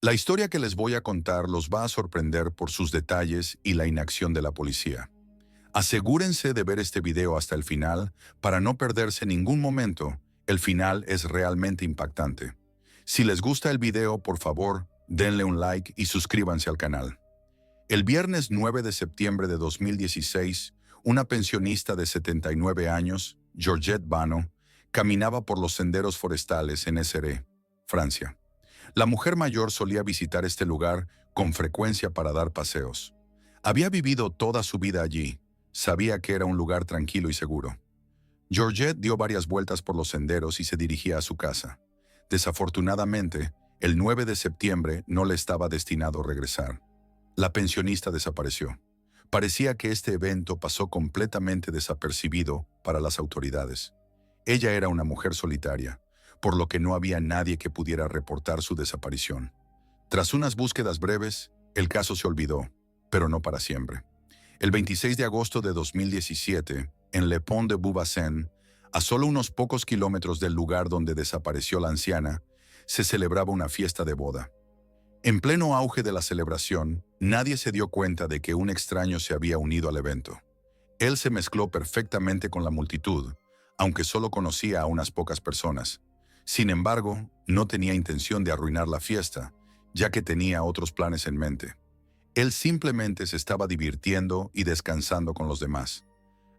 La historia que les voy a contar los va a sorprender por sus detalles y la inacción de la policía. Asegúrense de ver este video hasta el final para no perderse ningún momento. El final es realmente impactante. Si les gusta el video, por favor, denle un like y suscríbanse al canal. El viernes 9 de septiembre de 2016, una pensionista de 79 años, Georgette Bano, caminaba por los senderos forestales en Ézérez, Francia. La mujer mayor solía visitar este lugar con frecuencia para dar paseos. Había vivido toda su vida allí. Sabía que era un lugar tranquilo y seguro. Georgette dio varias vueltas por los senderos y se dirigía a su casa. Desafortunadamente, el 9 de septiembre no le estaba destinado a regresar. La pensionista desapareció. Parecía que este evento pasó completamente desapercibido para las autoridades. Ella era una mujer solitaria, por lo que no había nadie que pudiera reportar su desaparición. Tras unas búsquedas breves, el caso se olvidó, pero no para siempre. El 26 de agosto de 2017, en Le Pont de Beaubassin, a solo unos pocos kilómetros del lugar donde desapareció la anciana, se celebraba una fiesta de boda. En pleno auge de la celebración, nadie se dio cuenta de que un extraño se había unido al evento. Él se mezcló perfectamente con la multitud, aunque solo conocía a unas pocas personas. Sin embargo, no tenía intención de arruinar la fiesta, ya que tenía otros planes en mente. Él simplemente se estaba divirtiendo y descansando con los demás.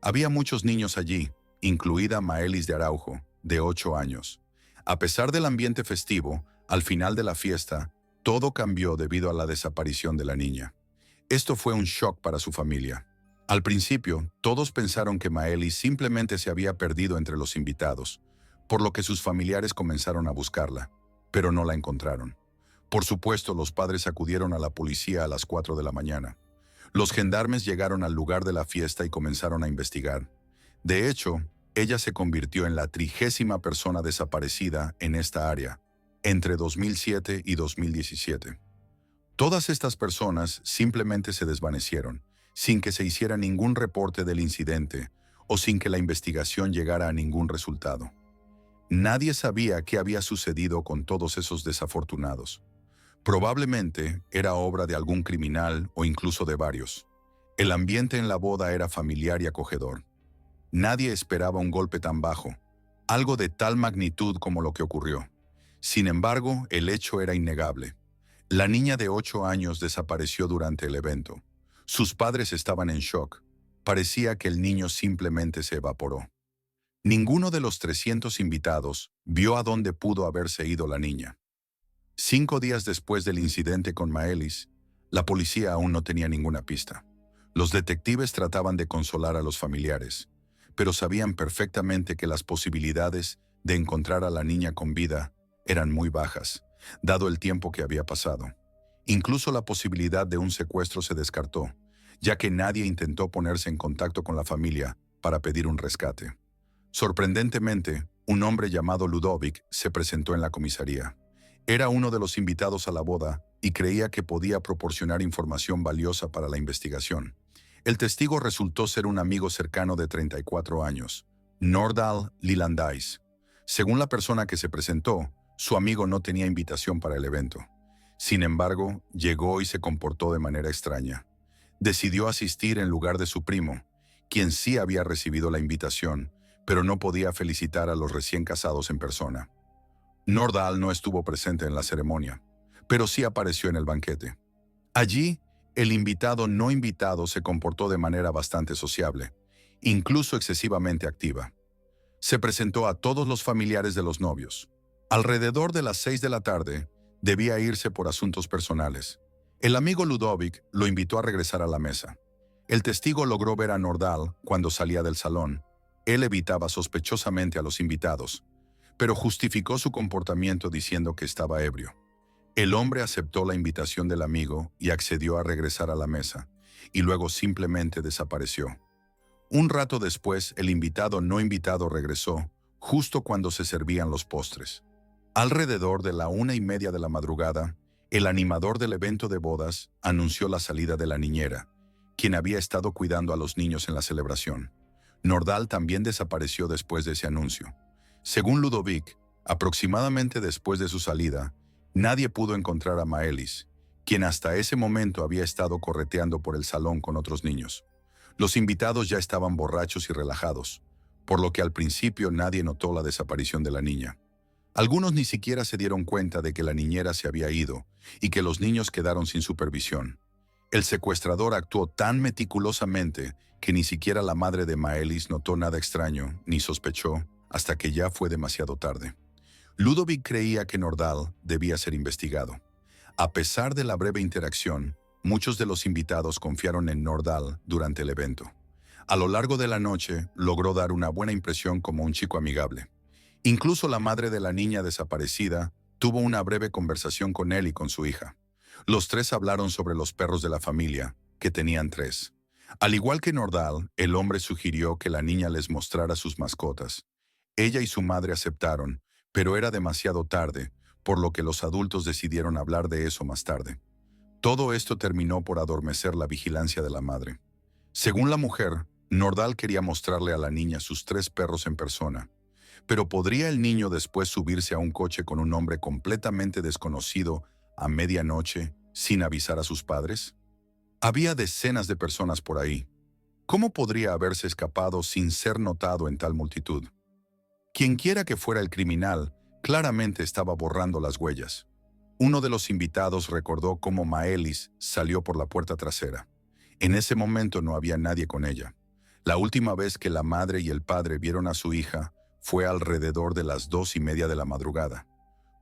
Había muchos niños allí, incluida Maëlys de Araujo, de 8 años. A pesar del ambiente festivo, al final de la fiesta, todo cambió debido a la desaparición de la niña. Esto fue un shock para su familia. Al principio, todos pensaron que Maëlys simplemente se había perdido entre los invitados, por lo que sus familiares comenzaron a buscarla, pero no la encontraron. Por supuesto, los padres acudieron a la policía a las 4 de la mañana. Los gendarmes llegaron al lugar de la fiesta y comenzaron a investigar. De hecho, ella se convirtió en la 30ª persona desaparecida en esta área, entre 2007 y 2017. Todas estas personas simplemente se desvanecieron, sin que se hiciera ningún reporte del incidente o sin que la investigación llegara a ningún resultado. Nadie sabía qué había sucedido con todos esos desafortunados. Probablemente era obra de algún criminal o incluso de varios. El ambiente en la boda era familiar y acogedor. Nadie esperaba un golpe tan bajo, algo de tal magnitud como lo que ocurrió. Sin embargo, el hecho era innegable. La niña de 8 años desapareció durante el evento. Sus padres estaban en shock. Parecía que el niño simplemente se evaporó. Ninguno de los 300 invitados vio a dónde pudo haberse ido la niña. 5 días después del incidente con Maëlys, la policía aún no tenía ninguna pista. Los detectives trataban de consolar a los familiares, pero sabían perfectamente que las posibilidades de encontrar a la niña con vida eran muy bajas, dado el tiempo que había pasado. Incluso la posibilidad de un secuestro se descartó, ya que nadie intentó ponerse en contacto con la familia para pedir un rescate. Sorprendentemente, un hombre llamado Ludovic se presentó en la comisaría. Era uno de los invitados a la boda y creía que podía proporcionar información valiosa para la investigación. El testigo resultó ser un amigo cercano de 34 años, Nordal Lilandais. Según la persona que se presentó, su amigo no tenía invitación para el evento. Sin embargo, llegó y se comportó de manera extraña. Decidió asistir en lugar de su primo, quien sí había recibido la invitación, pero no podía felicitar a los recién casados en persona. Nordal no estuvo presente en la ceremonia, pero sí apareció en el banquete. Allí, el invitado no invitado se comportó de manera bastante sociable, incluso excesivamente activa. Se presentó a todos los familiares de los novios. Alrededor de las 6 de la tarde, debía irse por asuntos personales. El amigo Ludovic lo invitó a regresar a la mesa. El testigo logró ver a Nordal cuando salía del salón. Él evitaba sospechosamente a los invitados, pero justificó su comportamiento diciendo que estaba ebrio. El hombre aceptó la invitación del amigo y accedió a regresar a la mesa, y luego simplemente desapareció. Un rato después, el invitado no invitado regresó, justo cuando se servían los postres. Alrededor de la 1:30 de la madrugada, el animador del evento de bodas anunció la salida de la niñera, quien había estado cuidando a los niños en la celebración. Nordal también desapareció después de ese anuncio. Según Ludovic, aproximadamente después de su salida, Nadie pudo encontrar a Maelis, quien hasta ese momento había estado correteando por el salón con otros niños. Los invitados ya estaban borrachos y relajados, por lo que al principio nadie notó la desaparición de la niña. Algunos ni siquiera se dieron cuenta de que la niñera se había ido y que los niños quedaron sin supervisión. El secuestrador actuó tan meticulosamente que ni siquiera la madre de Maelis notó nada extraño ni sospechó hasta que ya fue demasiado tarde. Ludovic creía que Nordahl debía ser investigado. A pesar de la breve interacción, muchos de los invitados confiaron en Nordahl durante el evento. A lo largo de la noche, logró dar una buena impresión como un chico amigable. Incluso la madre de la niña desaparecida tuvo una breve conversación con él y con su hija. Los tres hablaron sobre los perros de la familia, que tenían 3. Al igual que Nordahl, el hombre sugirió que la niña les mostrara sus mascotas. Ella y su madre aceptaron, pero era demasiado tarde, por lo que los adultos decidieron hablar de eso más tarde. Todo esto terminó por adormecer la vigilancia de la madre. Según la mujer, Nordahl quería mostrarle a la niña sus 3 perros en persona. Pero ¿podría el niño después subirse a un coche con un hombre completamente desconocido a medianoche sin avisar a sus padres? Había decenas de personas por ahí. ¿Cómo podría haberse escapado sin ser notado en tal multitud? Quienquiera que fuera el criminal, claramente estaba borrando las huellas. Uno de los invitados recordó cómo Maelis salió por la puerta trasera. En ese momento no había nadie con ella. La última vez que la madre y el padre vieron a su hija fue alrededor de las 2:30 de la madrugada.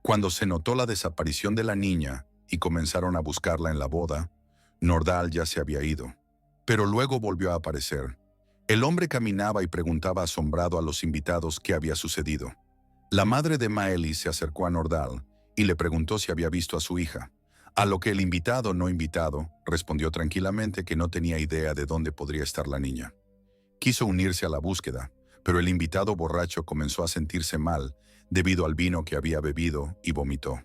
Cuando se notó la desaparición de la niña y comenzaron a buscarla en la boda, Nordahl ya se había ido. Pero luego volvió a aparecer. El hombre caminaba y preguntaba asombrado a los invitados qué había sucedido. La madre de Maelis se acercó a Nordahl y le preguntó si había visto a su hija, a lo que el invitado no invitado respondió tranquilamente que no tenía idea de dónde podría estar la niña. Quiso unirse a la búsqueda, pero el invitado borracho comenzó a sentirse mal debido al vino que había bebido y vomitó.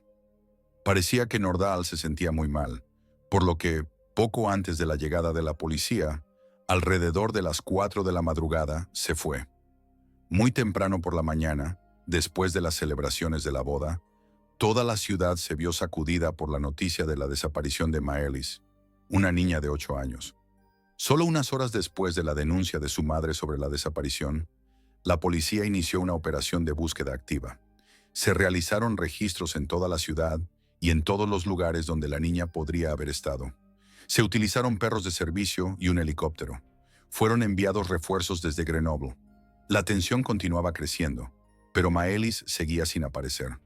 Parecía que Nordahl se sentía muy mal, por lo que, poco antes de la llegada de la policía, alrededor de las 4 de la madrugada, se fue. Muy temprano por la mañana, después de las celebraciones de la boda, toda la ciudad se vio sacudida por la noticia de la desaparición de Maelis, una niña de 8 años. Solo unas horas después de la denuncia de su madre sobre la desaparición, la policía inició una operación de búsqueda activa. Se realizaron registros en toda la ciudad y en todos los lugares donde la niña podría haber estado. Se utilizaron perros de servicio y un helicóptero. Fueron enviados refuerzos desde Grenoble. La tensión continuaba creciendo, pero Maelis seguía sin aparecer.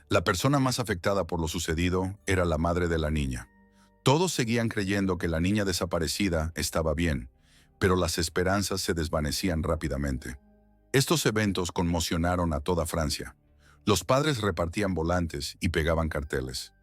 La persona más afectada por lo sucedido era la madre de la niña. Todos seguían creyendo que la niña desaparecida estaba bien, pero las esperanzas se desvanecían rápidamente. Estos eventos conmocionaron a toda Francia. Los padres repartían volantes y pegaban carteles.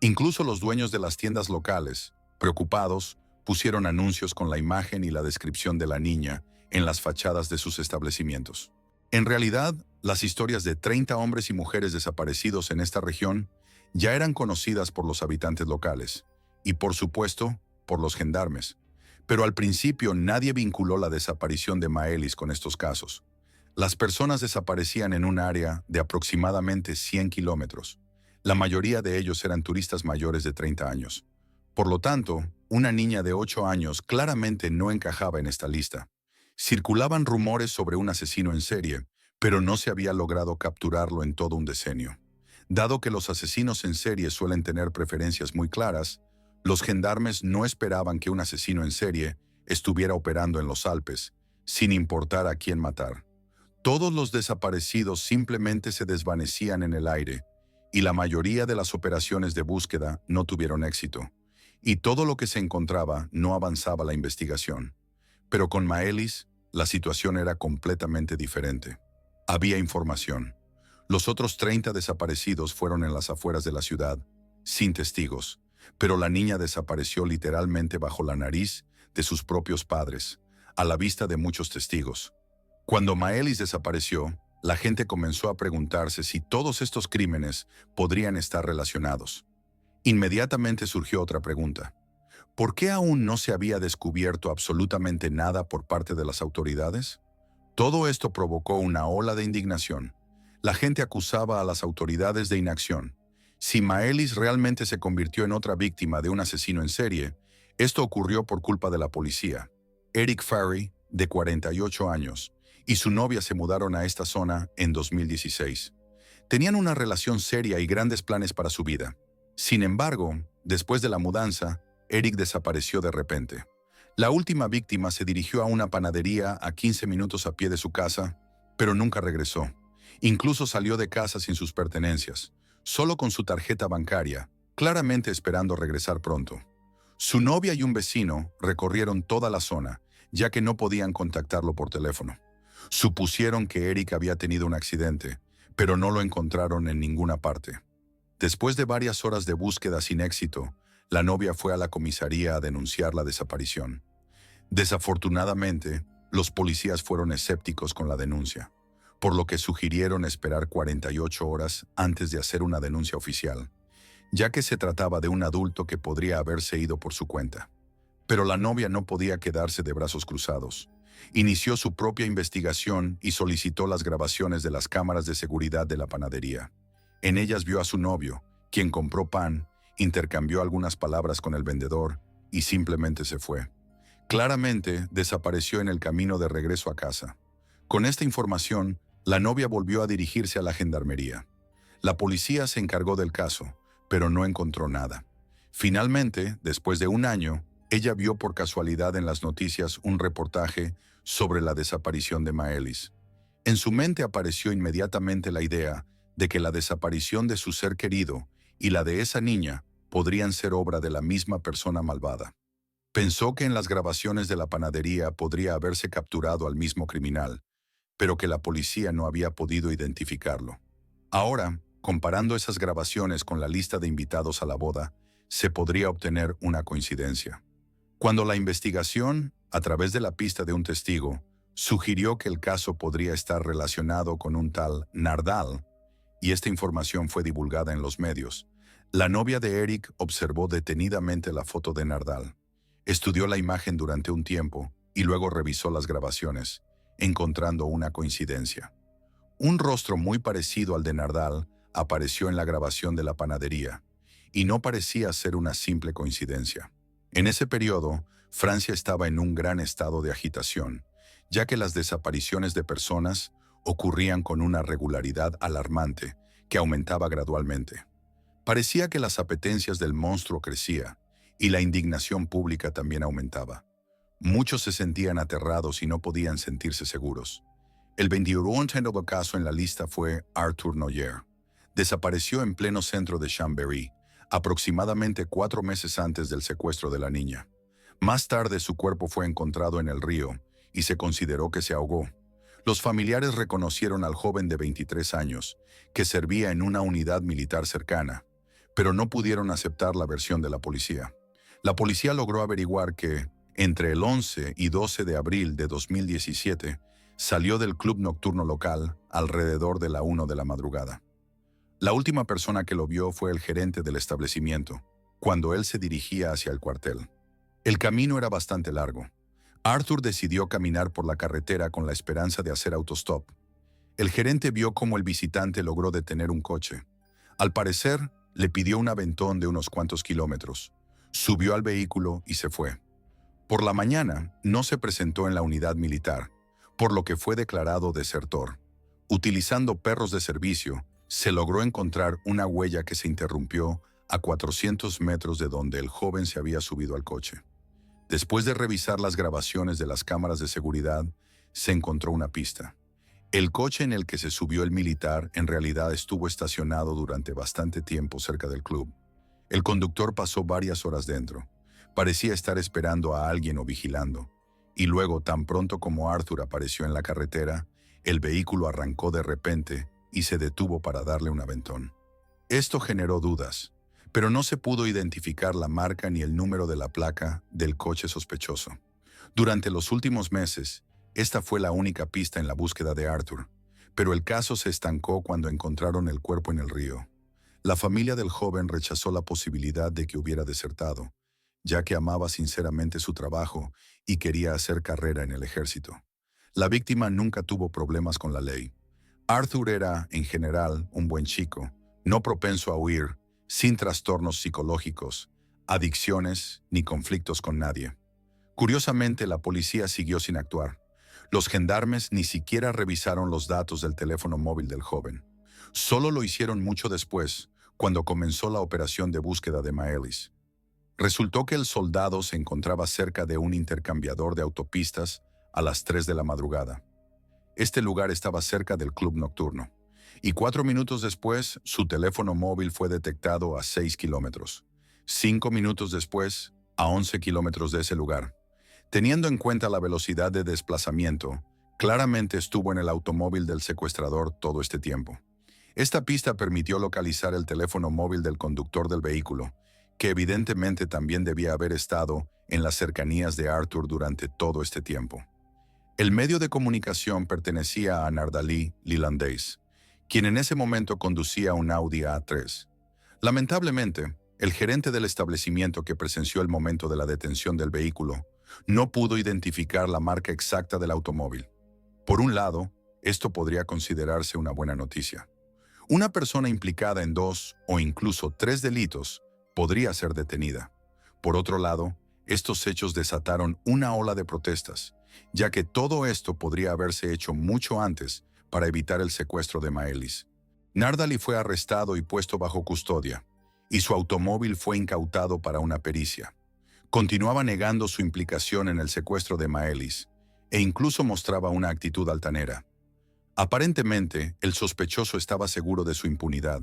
Incluso los dueños de las tiendas locales, preocupados, pusieron anuncios con la imagen y la descripción de la niña en las fachadas de sus establecimientos. En realidad, las historias de 30 hombres y mujeres desaparecidos en esta región ya eran conocidas por los habitantes locales y, por supuesto, por los gendarmes. Pero al principio nadie vinculó la desaparición de Maelis con estos casos. Las personas desaparecían en un área de aproximadamente 100 kilómetros. La mayoría de ellos eran turistas mayores de 30 años. Por lo tanto, una niña de 8 años claramente no encajaba en esta lista. Circulaban rumores sobre un asesino en serie, pero no se había logrado capturarlo en todo un decenio. Dado que los asesinos en serie suelen tener preferencias muy claras, los gendarmes no esperaban que un asesino en serie estuviera operando en los Alpes, sin importar a quién matar. Todos los desaparecidos simplemente se desvanecían en el aire, y la mayoría de las operaciones de búsqueda no tuvieron éxito, y todo lo que se encontraba no avanzaba la investigación. Pero con Maelis, la situación era completamente diferente. Había información. Los otros 30 desaparecidos fueron en las afueras de la ciudad, sin testigos, pero la niña desapareció literalmente bajo la nariz de sus propios padres, a la vista de muchos testigos. Cuando Maelis desapareció, la gente comenzó a preguntarse si todos estos crímenes podrían estar relacionados. Inmediatamente surgió otra pregunta. ¿Por qué aún no se había descubierto absolutamente nada por parte de las autoridades? Todo esto provocó una ola de indignación. La gente acusaba a las autoridades de inacción. Si Maelis realmente se convirtió en otra víctima de un asesino en serie, esto ocurrió por culpa de la policía. Eric Farrey, de 48 años, y su novia se mudaron a esta zona en 2016. Tenían una relación seria y grandes planes para su vida. Sin embargo, después de la mudanza, Eric desapareció de repente. La última víctima se dirigió a una panadería a 15 minutos a pie de su casa, pero nunca regresó. Incluso salió de casa sin sus pertenencias, solo con su tarjeta bancaria, claramente esperando regresar pronto. Su novia y un vecino recorrieron toda la zona, ya que no podían contactarlo por teléfono. Supusieron que Eric había tenido un accidente, pero no lo encontraron en ninguna parte. Después de varias horas de búsqueda sin éxito, la novia fue a la comisaría a denunciar la desaparición. Desafortunadamente, los policías fueron escépticos con la denuncia, por lo que sugirieron esperar 48 horas antes de hacer una denuncia oficial, ya que se trataba de un adulto que podría haberse ido por su cuenta. Pero la novia no podía quedarse de brazos cruzados. Inició su propia investigación y solicitó las grabaciones de las cámaras de seguridad de la panadería. En ellas vio a su novio, quien compró pan, intercambió algunas palabras con el vendedor y simplemente se fue. Claramente, desapareció en el camino de regreso a casa. Con esta información, la novia volvió a dirigirse a la gendarmería. La policía se encargó del caso, pero no encontró nada. Finalmente, después de un año, ella vio por casualidad en las noticias un reportaje sobre la desaparición de Maelis. En su mente apareció inmediatamente la idea de que la desaparición de su ser querido y la de esa niña podrían ser obra de la misma persona malvada. Pensó que en las grabaciones de la panadería podría haberse capturado al mismo criminal, pero que la policía no había podido identificarlo. Ahora, comparando esas grabaciones con la lista de invitados a la boda, se podría obtener una coincidencia. Cuando la investigación, a través de la pista de un testigo, sugirió que el caso podría estar relacionado con un tal Nardal, y esta información fue divulgada en los medios, la novia de Eric observó detenidamente la foto de Nardal. Estudió la imagen durante un tiempo y luego revisó las grabaciones, encontrando una coincidencia. Un rostro muy parecido al de Nardal apareció en la grabación de la panadería, y no parecía ser una simple coincidencia. En ese periodo, Francia estaba en un gran estado de agitación, ya que las desapariciones de personas ocurrían con una regularidad alarmante que aumentaba gradualmente. Parecía que las apetencias del monstruo crecía y la indignación pública también aumentaba. Muchos se sentían aterrados y no podían sentirse seguros. El 21º caso en la lista fue Arthur Noyer. Desapareció en pleno centro de Chambéry, aproximadamente 4 meses antes del secuestro de la niña. Más tarde su cuerpo fue encontrado en el río y se consideró que se ahogó. Los familiares reconocieron al joven de 23 años, que servía en una unidad militar cercana, pero no pudieron aceptar la versión de la policía. La policía logró averiguar que, entre el 11 y 12 de abril de 2017, salió del club nocturno local alrededor de la 1 de la madrugada. La última persona que lo vio fue el gerente del establecimiento, cuando él se dirigía hacia el cuartel. El camino era bastante largo. Arthur decidió caminar por la carretera con la esperanza de hacer autostop. El gerente vio cómo el visitante logró detener un coche. Al parecer, le pidió un aventón de unos cuantos kilómetros. Subió al vehículo y se fue. Por la mañana, no se presentó en la unidad militar, por lo que fue declarado desertor. Utilizando perros de servicio, se logró encontrar una huella que se interrumpió a 400 metros de donde el joven se había subido al coche. Después de revisar las grabaciones de las cámaras de seguridad, se encontró una pista. El coche en el que se subió el militar en realidad estuvo estacionado durante bastante tiempo cerca del club. El conductor pasó varias horas dentro. Parecía estar esperando a alguien o vigilando. Y luego, tan pronto como Arthur apareció en la carretera, el vehículo arrancó de repente y se detuvo para darle un aventón. Esto generó dudas, pero no se pudo identificar la marca ni el número de la placa del coche sospechoso. Durante los últimos meses, esta fue la única pista en la búsqueda de Arthur, pero el caso se estancó cuando encontraron el cuerpo en el río. La familia del joven rechazó la posibilidad de que hubiera desertado, ya que amaba sinceramente su trabajo y quería hacer carrera en el ejército. La víctima nunca tuvo problemas con la ley. Arthur era, en general, un buen chico, no propenso a huir, sin trastornos psicológicos, adicciones ni conflictos con nadie. Curiosamente, la policía siguió sin actuar. Los gendarmes ni siquiera revisaron los datos del teléfono móvil del joven. Solo lo hicieron mucho después, cuando comenzó la operación de búsqueda de Maelis. Resultó que el soldado se encontraba cerca de un intercambiador de autopistas a las 3 de la madrugada. Este lugar estaba cerca del club nocturno, y 4 minutos después, su teléfono móvil fue detectado a 6 kilómetros. 5 minutos después, a 11 kilómetros de ese lugar. Teniendo en cuenta la velocidad de desplazamiento, claramente estuvo en el automóvil del secuestrador todo este tiempo. Esta pista permitió localizar el teléfono móvil del conductor del vehículo, que evidentemente también debía haber estado en las cercanías de Arthur durante todo este tiempo. El medio de comunicación pertenecía a Nardali Lilandais, quien en ese momento conducía un Audi A3. Lamentablemente, el gerente del establecimiento que presenció el momento de la detención del vehículo no pudo identificar la marca exacta del automóvil. Por un lado, esto podría considerarse una buena noticia. Una persona implicada en 2 o incluso 3 delitos podría ser detenida. Por otro lado, estos hechos desataron una ola de protestas, ya que todo esto podría haberse hecho mucho antes para evitar el secuestro de Maelis. Nardali fue arrestado y puesto bajo custodia, y su automóvil fue incautado para una pericia. Continuaba negando su implicación en el secuestro de Maelis, e incluso mostraba una actitud altanera. Aparentemente, el sospechoso estaba seguro de su impunidad,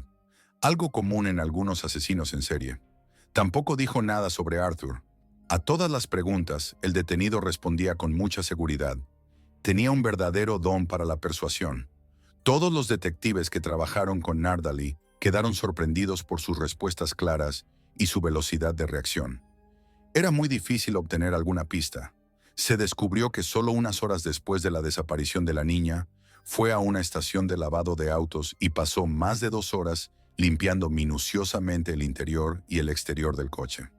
algo común en algunos asesinos en serie. Tampoco dijo nada sobre Arthur. A todas las preguntas, el detenido respondía con mucha seguridad. Tenía un verdadero don para la persuasión. Todos los detectives que trabajaron con Nardali quedaron sorprendidos por sus respuestas claras y su velocidad de reacción. Era muy difícil obtener alguna pista. Se descubrió que solo unas horas después de la desaparición de la niña, fue a una estación de lavado de autos y pasó más de 2 horas limpiando minuciosamente el interior y el exterior del coche.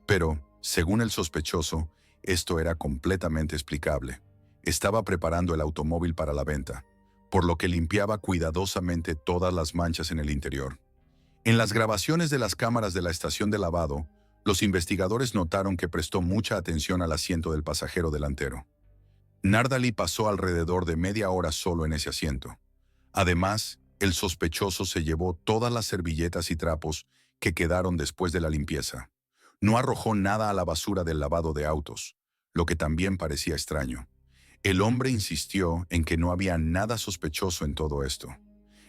Pero, según el sospechoso, esto era completamente explicable. Estaba preparando el automóvil para la venta, por lo que limpiaba cuidadosamente todas las manchas en el interior. En las grabaciones de las cámaras de la estación de lavado, los investigadores notaron que prestó mucha atención al asiento del pasajero delantero. Nardali pasó alrededor de media hora solo en ese asiento. Además, el sospechoso se llevó todas las servilletas y trapos que quedaron después de la limpieza. No arrojó nada a la basura del lavado de autos, lo que también parecía extraño. El hombre insistió en que no había nada sospechoso en todo esto.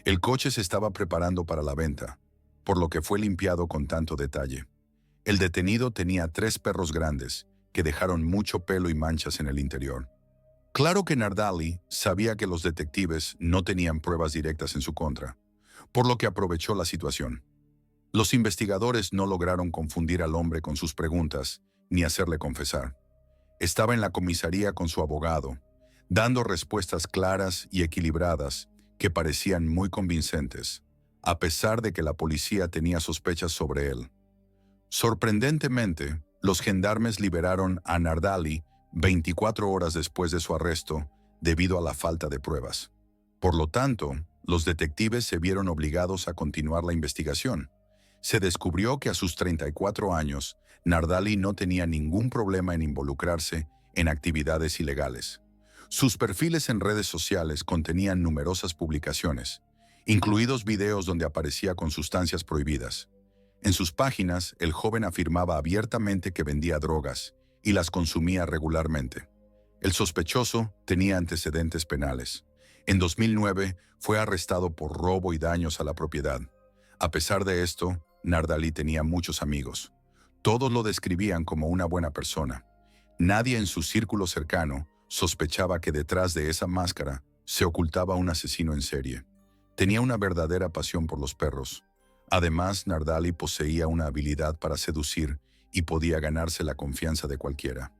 El coche se estaba preparando para la venta, por lo que fue limpiado con tanto detalle. El detenido tenía 3 perros grandes, que dejaron mucho pelo y manchas en el interior. Claro que Nardali sabía que los detectives no tenían pruebas directas en su contra, por lo que aprovechó la situación. Los investigadores no lograron confundir al hombre con sus preguntas, ni hacerle confesar. Estaba en la comisaría con su abogado, dando respuestas claras y equilibradas que parecían muy convincentes, a pesar de que la policía tenía sospechas sobre él. Sorprendentemente, los gendarmes liberaron a Nardali 24 horas después de su arresto debido a la falta de pruebas. Por lo tanto, los detectives se vieron obligados a continuar la investigación. Se descubrió que a sus 34 años, Nardali no tenía ningún problema en involucrarse en actividades ilegales. Sus perfiles en redes sociales contenían numerosas publicaciones, incluidos videos donde aparecía con sustancias prohibidas. En sus páginas, el joven afirmaba abiertamente que vendía drogas y las consumía regularmente. El sospechoso tenía antecedentes penales. En 2009 fue arrestado por robo y daños a la propiedad. A pesar de esto, Nardali tenía muchos amigos. Todos lo describían como una buena persona. Nadie en su círculo cercano sospechaba que detrás de esa máscara se ocultaba un asesino en serie. Tenía una verdadera pasión por los perros. Además, Nardali poseía una habilidad para seducir y podía ganarse la confianza de cualquiera.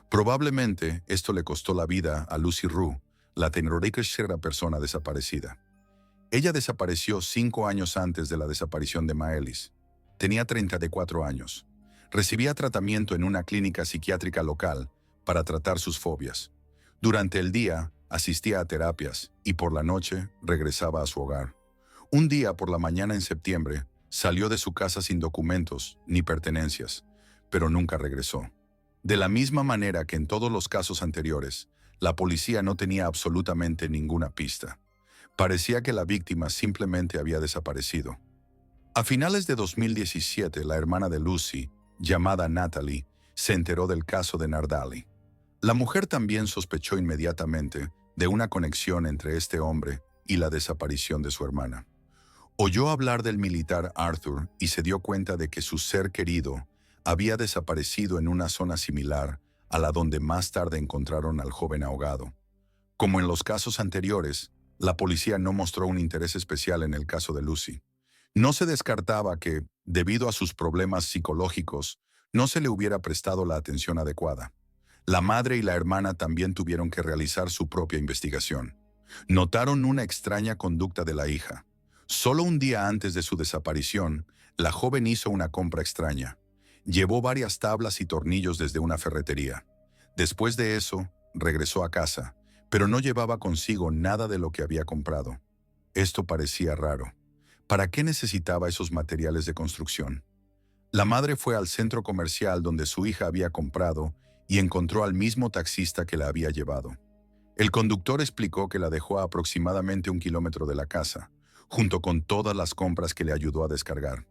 Probablemente esto le costó la vida a Lucy Rue, la terrorífica persona desaparecida. Ella desapareció 5 años antes de la desaparición de Maelis. Tenía 34 años. Recibía tratamiento en una clínica psiquiátrica local para tratar sus fobias. Durante el día, asistía a terapias y por la noche regresaba a su hogar. Un día por la mañana en septiembre, Salió de su casa sin documentos ni pertenencias, pero nunca regresó. De la misma manera que en todos los casos anteriores, la policía no tenía absolutamente ninguna pista. Parecía que la víctima simplemente había desaparecido. A finales de 2017, la hermana de Lucy, llamada Natalie, se enteró del caso de Nardali. La mujer también sospechó inmediatamente de una conexión entre este hombre y la desaparición de su hermana. Oyó hablar del militar Arthur y se dio cuenta de que su ser querido había desaparecido en una zona similar a la donde más tarde encontraron al joven ahogado. Como en los casos anteriores, la policía no mostró un interés especial en el caso de Lucy. No se descartaba que, debido a sus problemas psicológicos, no se le hubiera prestado la atención adecuada. La madre y la hermana también tuvieron que realizar su propia investigación. Notaron una extraña conducta de la hija. Solo un día antes de su desaparición, la joven hizo una compra extraña. Llevó varias tablas y tornillos desde una ferretería. Después de eso, regresó a casa, pero no llevaba consigo nada de lo que había comprado. Esto parecía raro. ¿Para qué necesitaba esos materiales de construcción? La madre fue al centro comercial donde su hija había comprado y encontró al mismo taxista que la había llevado. El conductor explicó que la dejó a aproximadamente 1 kilómetro de la casa, junto con todas las compras que le ayudó a descargar.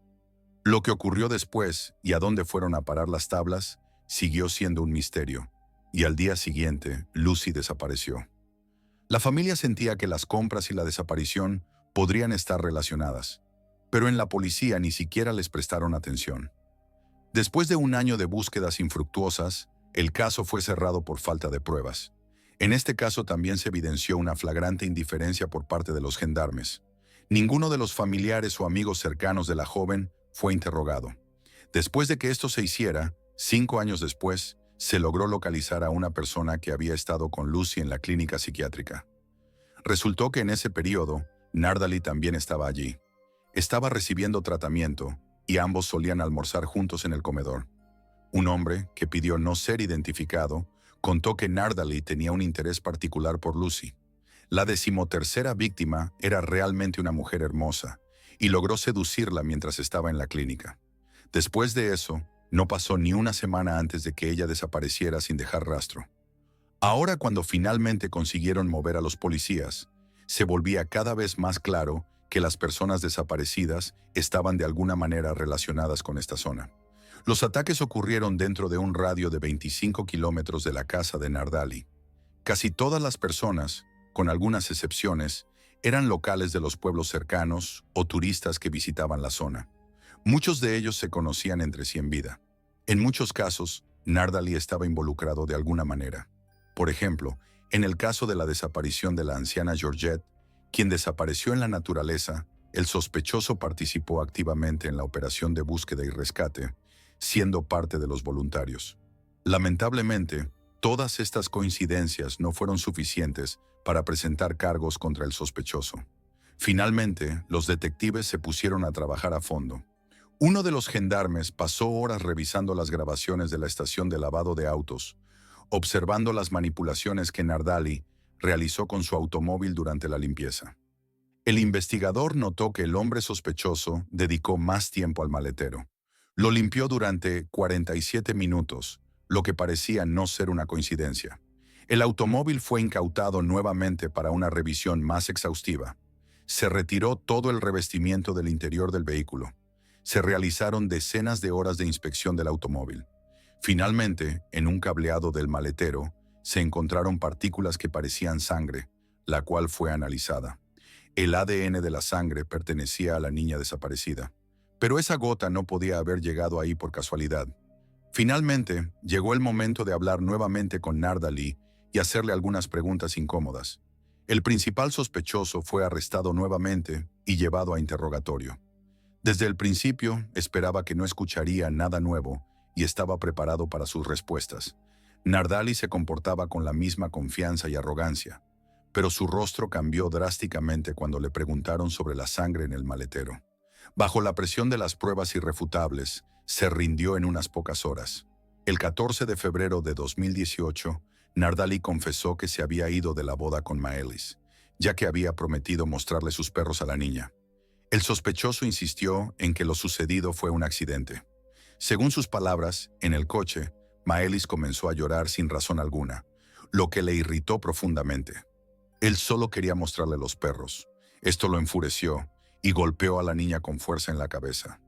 Lo que ocurrió después y a dónde fueron a parar las tablas siguió siendo un misterio, y al día siguiente Lucy desapareció. La familia sentía que las compras y la desaparición podrían estar relacionadas, pero en la policía ni siquiera les prestaron atención. Después de un año de búsquedas infructuosas, el caso fue cerrado por falta de pruebas. En este caso también se evidenció una flagrante indiferencia por parte de los gendarmes. Ninguno de los familiares o amigos cercanos de la joven fue interrogado. Después de que esto se hiciera, 5 años después, se logró localizar a una persona que había estado con Lucy en la clínica psiquiátrica. Resultó que en ese periodo, Nardali también estaba allí. Estaba recibiendo tratamiento y ambos solían almorzar juntos en el comedor. Un hombre, que pidió no ser identificado, contó que Nardali tenía un interés particular por Lucy. La 13ª víctima era realmente una mujer hermosa y logró seducirla mientras estaba en la clínica. Después de eso, no pasó ni una semana antes de que ella desapareciera sin dejar rastro. Ahora, cuando finalmente consiguieron mover a los policías, se volvía cada vez más claro que las personas desaparecidas estaban de alguna manera relacionadas con esta zona. Los ataques ocurrieron dentro de un radio de 25 kilómetros de la casa de Nardali. Casi todas las personas, con algunas excepciones, eran locales de los pueblos cercanos o turistas que visitaban la zona. Muchos de ellos se conocían entre sí en vida. En muchos casos, Nardali estaba involucrado de alguna manera. Por ejemplo, en el caso de la desaparición de la anciana Georgette, quien desapareció en la naturaleza, el sospechoso participó activamente en la operación de búsqueda y rescate, siendo parte de los voluntarios. Lamentablemente, todas estas coincidencias no fueron suficientes para presentar cargos contra el sospechoso. Finalmente, los detectives se pusieron a trabajar a fondo. Uno de los gendarmes pasó horas revisando las grabaciones de la estación de lavado de autos, observando las manipulaciones que Nardali realizó con su automóvil durante la limpieza. El investigador notó que el hombre sospechoso dedicó más tiempo al maletero. Lo limpió durante 47 minutos, lo que parecía no ser una coincidencia. El automóvil fue incautado nuevamente para una revisión más exhaustiva. Se retiró todo el revestimiento del interior del vehículo. Se realizaron decenas de horas de inspección del automóvil. Finalmente, en un cableado del maletero, se encontraron partículas que parecían sangre, la cual fue analizada. El ADN de la sangre pertenecía a la niña desaparecida. Pero esa gota no podía haber llegado ahí por casualidad. Finalmente, llegó el momento de hablar nuevamente con Nardali y hacerle algunas preguntas incómodas. El principal sospechoso fue arrestado nuevamente y llevado a interrogatorio. Desde el principio, esperaba que no escucharía nada nuevo y estaba preparado para sus respuestas. Nardali se comportaba con la misma confianza y arrogancia, pero su rostro cambió drásticamente cuando le preguntaron sobre la sangre en el maletero. Bajo la presión de las pruebas irrefutables, se rindió en unas pocas horas. El 14 de febrero de 2018, Nardali confesó que se había ido de la boda con Maelis, ya que había prometido mostrarle sus perros a la niña. El sospechoso insistió en que lo sucedido fue un accidente. Según sus palabras, en el coche, Maelis comenzó a llorar sin razón alguna, lo que le irritó profundamente. Él solo quería mostrarle los perros. Esto lo enfureció y golpeó a la niña con fuerza en la cabeza.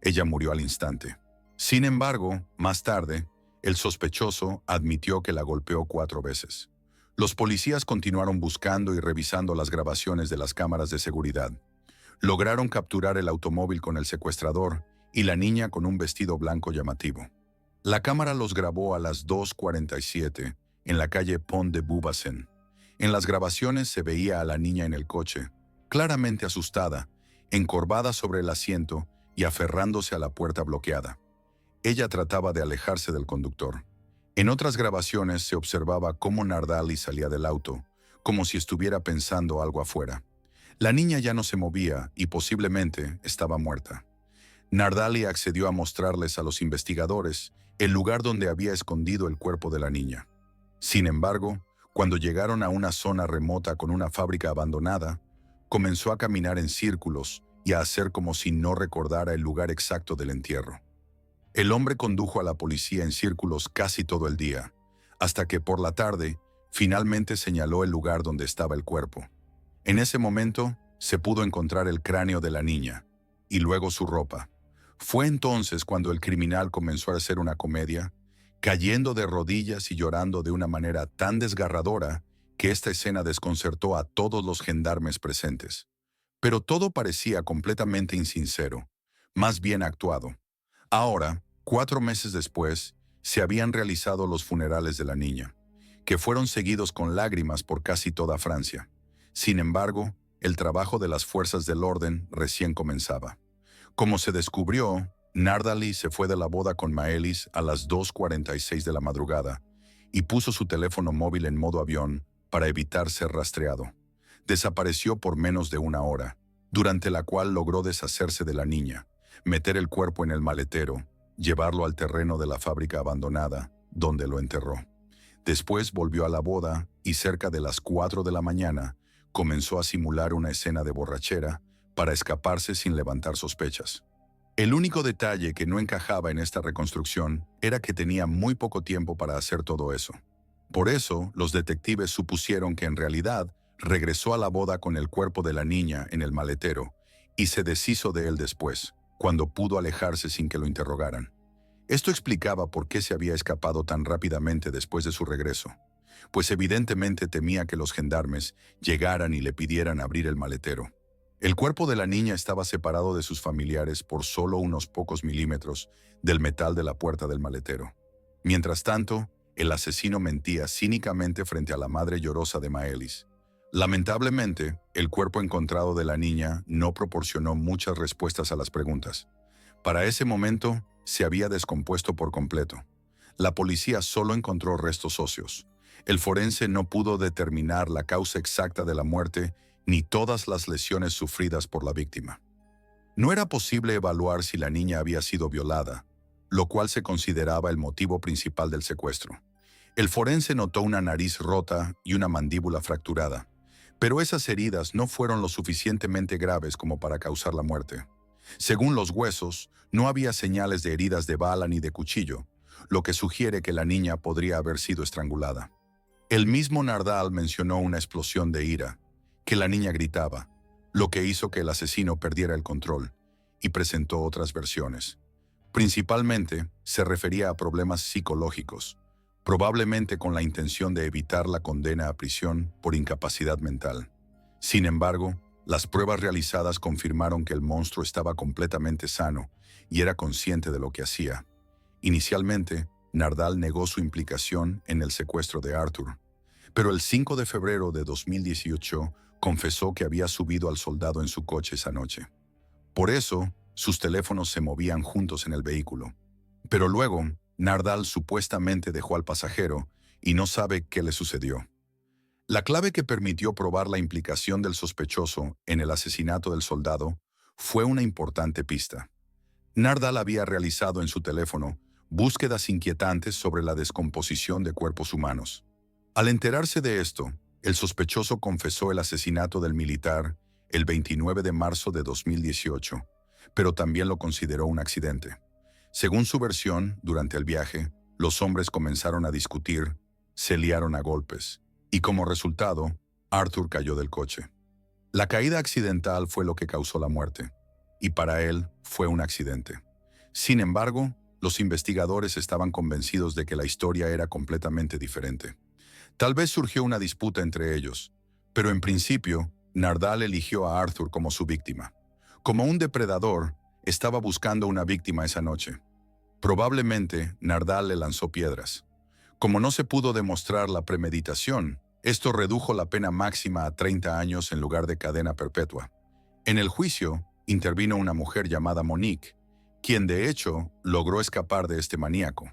Ella murió al instante. Sin embargo, más tarde, el sospechoso admitió que la golpeó 4 veces. Los policías continuaron buscando y revisando las grabaciones de las cámaras de seguridad. Lograron capturar el automóvil con el secuestrador y la niña con un vestido blanco llamativo. La cámara los grabó a las 2:47 en la calle Pont de Beaubassin. En las grabaciones se veía a la niña en el coche, claramente asustada, encorvada sobre el asiento y aferrándose a la puerta bloqueada. Ella trataba de alejarse del conductor. En otras grabaciones se observaba cómo Nardali salía del auto, como si estuviera pensando algo afuera. La niña ya no se movía y posiblemente estaba muerta. Nardali accedió a mostrarles a los investigadores el lugar donde había escondido el cuerpo de la niña. Sin embargo, cuando llegaron a una zona remota con una fábrica abandonada, comenzó a caminar en círculos y a hacer como si no recordara el lugar exacto del entierro. El hombre condujo a la policía en círculos casi todo el día, hasta que por la tarde finalmente señaló el lugar donde estaba el cuerpo. En ese momento se pudo encontrar el cráneo de la niña y luego su ropa. Fue entonces cuando el criminal comenzó a hacer una comedia, cayendo de rodillas y llorando de una manera tan desgarradora que esta escena desconcertó a todos los gendarmes presentes. Pero todo parecía completamente insincero, más bien actuado. Ahora, 4 meses después, se habían realizado los funerales de la niña, que fueron seguidos con lágrimas por casi toda Francia. Sin embargo, el trabajo de las fuerzas del orden recién comenzaba. Como se descubrió, Nardali se fue de la boda con Maelis a las 2:46 de la madrugada y puso su teléfono móvil en modo avión para evitar ser rastreado. Desapareció por menos de 1 hora, durante la cual logró deshacerse de la niña, meter el cuerpo en el maletero, llevarlo al terreno de la fábrica abandonada, donde lo enterró. Después volvió a la boda y cerca de las 4 de la mañana comenzó a simular una escena de borrachera para escaparse sin levantar sospechas. El único detalle que no encajaba en esta reconstrucción era que tenía muy poco tiempo para hacer todo eso. Por eso, los detectives supusieron que en realidad regresó a la boda con el cuerpo de la niña en el maletero y se deshizo de él después, cuando pudo alejarse sin que lo interrogaran. Esto explicaba por qué se había escapado tan rápidamente después de su regreso, pues evidentemente temía que los gendarmes llegaran y le pidieran abrir el maletero. El cuerpo de la niña estaba separado de sus familiares por solo unos pocos milímetros del metal de la puerta del maletero. Mientras tanto, el asesino mentía cínicamente frente a la madre llorosa de Maelis. Lamentablemente, el cuerpo encontrado de la niña no proporcionó muchas respuestas a las preguntas. Para ese momento, se había descompuesto por completo. La policía solo encontró restos óseos. El forense no pudo determinar la causa exacta de la muerte ni todas las lesiones sufridas por la víctima. No era posible evaluar si la niña había sido violada, lo cual se consideraba el motivo principal del secuestro. El forense notó una nariz rota y una mandíbula fracturada, pero esas heridas no fueron lo suficientemente graves como para causar la muerte. Según los huesos, no había señales de heridas de bala ni de cuchillo, lo que sugiere que la niña podría haber sido estrangulada. El mismo Nardal mencionó una explosión de ira, que la niña gritaba, lo que hizo que el asesino perdiera el control, y presentó otras versiones. Principalmente, se refería a problemas psicológicos, probablemente con la intención de evitar la condena a prisión por incapacidad mental. Sin embargo, las pruebas realizadas confirmaron que el monstruo estaba completamente sano y era consciente de lo que hacía. Inicialmente, Nardal negó su implicación en el secuestro de Arthur, pero el 5 de febrero de 2018 confesó que había subido al soldado en su coche esa noche. Por eso, sus teléfonos se movían juntos en el vehículo. Pero luego, Nardal supuestamente dejó al pasajero y no sabe qué le sucedió. La clave que permitió probar la implicación del sospechoso en el asesinato del soldado fue una importante pista. Nardal había realizado en su teléfono búsquedas inquietantes sobre la descomposición de cuerpos humanos. Al enterarse de esto, el sospechoso confesó el asesinato del militar el 29 de marzo de 2018, pero también lo consideró un accidente. Según su versión, durante el viaje, los hombres comenzaron a discutir, se liaron a golpes, y como resultado, Arthur cayó del coche. La caída accidental fue lo que causó la muerte, y para él fue un accidente. Sin embargo, los investigadores estaban convencidos de que la historia era completamente diferente. Tal vez surgió una disputa entre ellos, pero en principio, Nardal eligió a Arthur como su víctima. Como un depredador, estaba buscando una víctima esa noche. Probablemente, Nardal le lanzó piedras. Como no se pudo demostrar la premeditación, esto redujo la pena máxima a 30 años en lugar de cadena perpetua. En el juicio, intervino una mujer llamada Monique, quien de hecho logró escapar de este maníaco.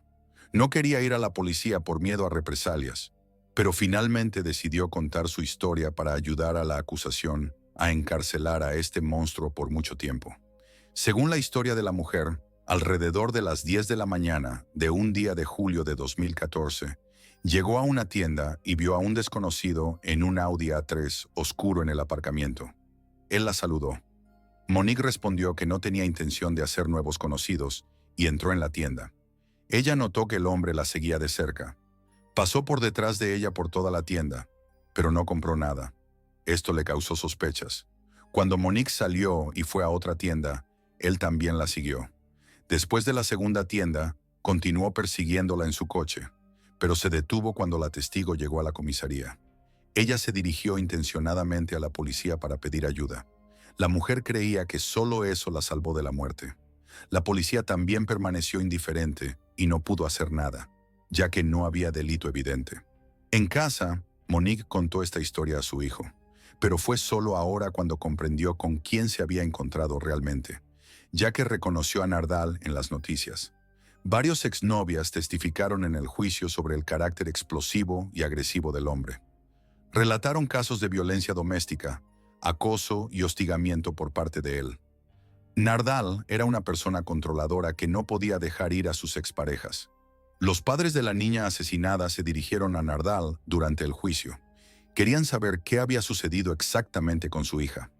No quería ir a la policía por miedo a represalias, pero finalmente decidió contar su historia para ayudar a la acusación a encarcelar a este monstruo por mucho tiempo. Según la historia de la mujer, alrededor de las 10 de la mañana de un día de julio de 2014, llegó a una tienda y vio a un desconocido en un Audi A3 oscuro en el aparcamiento. Él la saludó. Monique respondió que no tenía intención de hacer nuevos conocidos y entró en la tienda. Ella notó que el hombre la seguía de cerca. Pasó por detrás de ella por toda la tienda, pero no compró nada. Esto le causó sospechas. Cuando Monique salió y fue a otra tienda, él también la siguió. Después de la segunda tienda, continuó persiguiéndola en su coche, pero se detuvo cuando la testigo llegó a la comisaría. Ella se dirigió intencionadamente a la policía para pedir ayuda. La mujer creía que solo eso la salvó de la muerte. La policía también permaneció indiferente y no pudo hacer nada, ya que no había delito evidente. En casa, Monique contó esta historia a su hijo, pero fue solo ahora cuando comprendió con quién se había encontrado realmente, ya que reconoció a Nardal en las noticias. Varios exnovias testificaron en el juicio sobre el carácter explosivo y agresivo del hombre. Relataron casos de violencia doméstica, acoso y hostigamiento por parte de él. Nardal era una persona controladora que no podía dejar ir a sus exparejas. Los padres de la niña asesinada se dirigieron a Nardal durante el juicio. Querían saber qué había sucedido exactamente con su hija.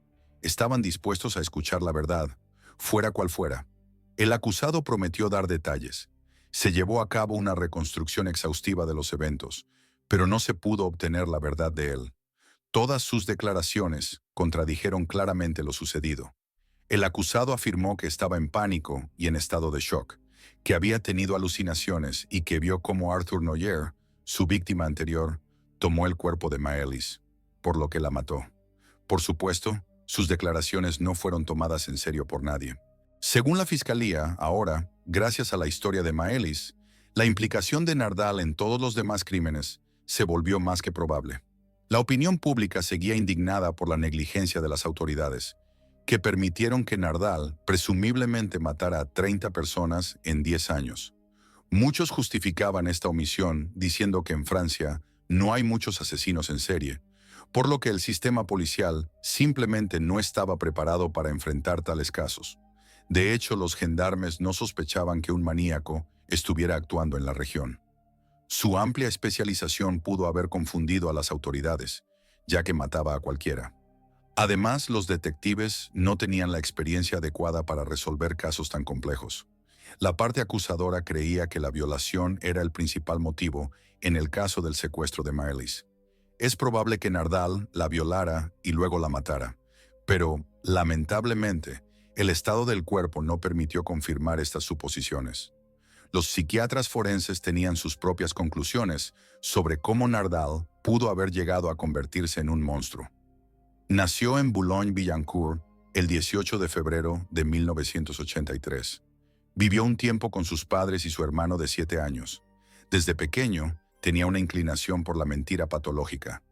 Estaban dispuestos a escuchar la verdad, fuera cual fuera. El acusado prometió dar detalles. Se llevó a cabo una reconstrucción exhaustiva de los eventos, pero no se pudo obtener la verdad de él. Todas sus declaraciones contradijeron claramente lo sucedido. El acusado afirmó que estaba en pánico y en estado de shock, que había tenido alucinaciones y que vio cómo Arthur Noyer, su víctima anterior, tomó el cuerpo de Maëlys, por lo que la mató. Por supuesto, sus declaraciones no fueron tomadas en serio por nadie. Según la fiscalía, ahora, gracias a la historia de Maëlys, la implicación de Nardal en todos los demás crímenes se volvió más que probable. La opinión pública seguía indignada por la negligencia de las autoridades, que permitieron que Nardal presumiblemente matara a 30 personas en 10 años. Muchos justificaban esta omisión diciendo que en Francia no hay muchos asesinos en serie, por lo que el sistema policial simplemente no estaba preparado para enfrentar tales casos. De hecho, los gendarmes no sospechaban que un maníaco estuviera actuando en la región. Su amplia especialización pudo haber confundido a las autoridades, ya que mataba a cualquiera. Además, los detectives no tenían la experiencia adecuada para resolver casos tan complejos. La parte acusadora creía que la violación era el principal motivo en el caso del secuestro de Maëlys. Es probable que Nardal la violara y luego la matara, pero, lamentablemente, el estado del cuerpo no permitió confirmar estas suposiciones. Los psiquiatras forenses tenían sus propias conclusiones sobre cómo Nardal pudo haber llegado a convertirse en un monstruo. Nació en Boulogne-Billancourt el 18 de febrero de 1983. Vivió un tiempo con sus padres y su hermano de 7 años. Desde pequeño, tenía una inclinación por la mentira patológica.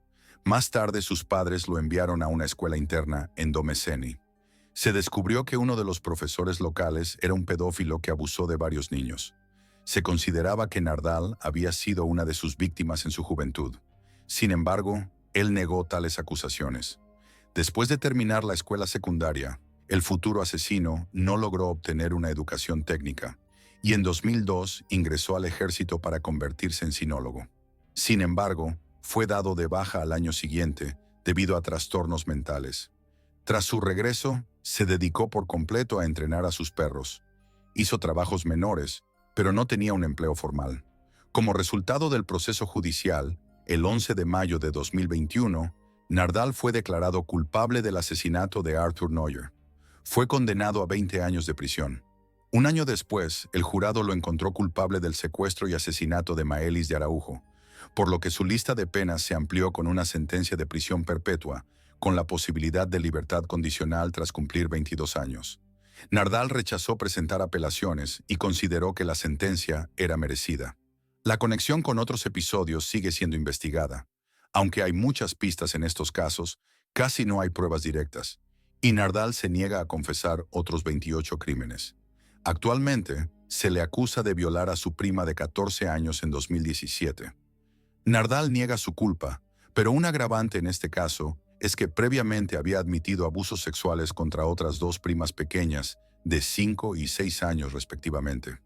Más tarde, sus padres lo enviaron a una escuela interna en Domeseny. Se descubrió que uno de los profesores locales era un pedófilo que abusó de varios niños. Se consideraba que Nardal había sido una de sus víctimas en su juventud. Sin embargo, él negó tales acusaciones. Después de terminar la escuela secundaria, el futuro asesino no logró obtener una educación técnica y en 2002 ingresó al ejército para convertirse en sinólogo. Sin embargo, fue dado de baja al año siguiente debido a trastornos mentales. Tras su regreso, se dedicó por completo a entrenar a sus perros. Hizo trabajos menores, pero no tenía un empleo formal. Como resultado del proceso judicial, el 11 de mayo de 2021, Nardal fue declarado culpable del asesinato de Arthur Neuer. Fue condenado a 20 años de prisión. Un año después, el jurado lo encontró culpable del secuestro y asesinato de Maelis de Araujo, por lo que su lista de penas se amplió con una sentencia de prisión perpetua, con la posibilidad de libertad condicional tras cumplir 22 años. Nardal rechazó presentar apelaciones y consideró que la sentencia era merecida. La conexión con otros episodios sigue siendo investigada. Aunque hay muchas pistas en estos casos, casi no hay pruebas directas, y Nardal se niega a confesar otros 28 crímenes. Actualmente, se le acusa de violar a su prima de 14 años en 2017. Nardal niega su culpa, pero un agravante en este caso es que previamente había admitido abusos sexuales contra otras dos primas pequeñas, de 5 y 6 años respectivamente.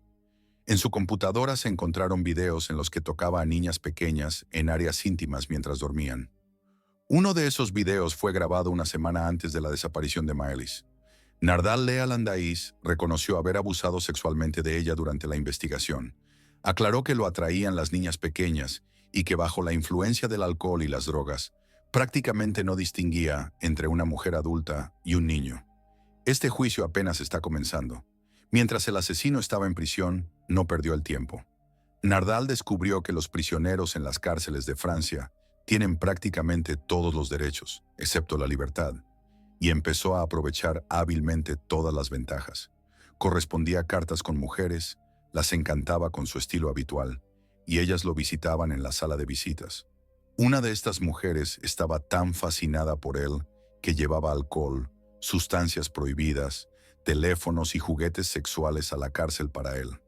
En su computadora se encontraron videos en los que tocaba a niñas pequeñas en áreas íntimas mientras dormían. Uno de esos videos fue grabado una semana antes de la desaparición de Maelis. Nardal Lea Landais reconoció haber abusado sexualmente de ella durante la investigación. Aclaró que lo atraían las niñas pequeñas y que bajo la influencia del alcohol y las drogas, prácticamente no distinguía entre una mujer adulta y un niño. Este juicio apenas está comenzando. Mientras el asesino estaba en prisión, no perdió el tiempo. Nardal descubrió que los prisioneros en las cárceles de Francia tienen prácticamente todos los derechos, excepto la libertad, y empezó a aprovechar hábilmente todas las ventajas. Correspondía cartas con mujeres, las encantaba con su estilo habitual, y ellas lo visitaban en la sala de visitas. Una de estas mujeres estaba tan fascinada por él que llevaba alcohol, sustancias prohibidas, teléfonos y juguetes sexuales a la cárcel para él.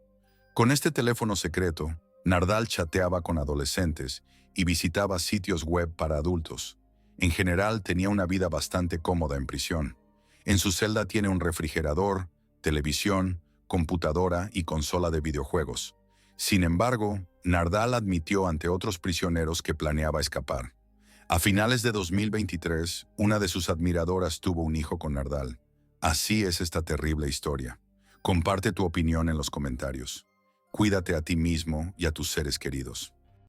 Con este teléfono secreto, Nardal chateaba con adolescentes y visitaba sitios web para adultos. En general, tenía una vida bastante cómoda en prisión. En su celda tiene un refrigerador, televisión, computadora y consola de videojuegos. Sin embargo, Nardal admitió ante otros prisioneros que planeaba escapar. A finales de 2023, una de sus admiradoras tuvo un hijo con Nardal. Así es esta terrible historia. Comparte tu opinión en los comentarios. Cuídate a ti mismo y a tus seres queridos.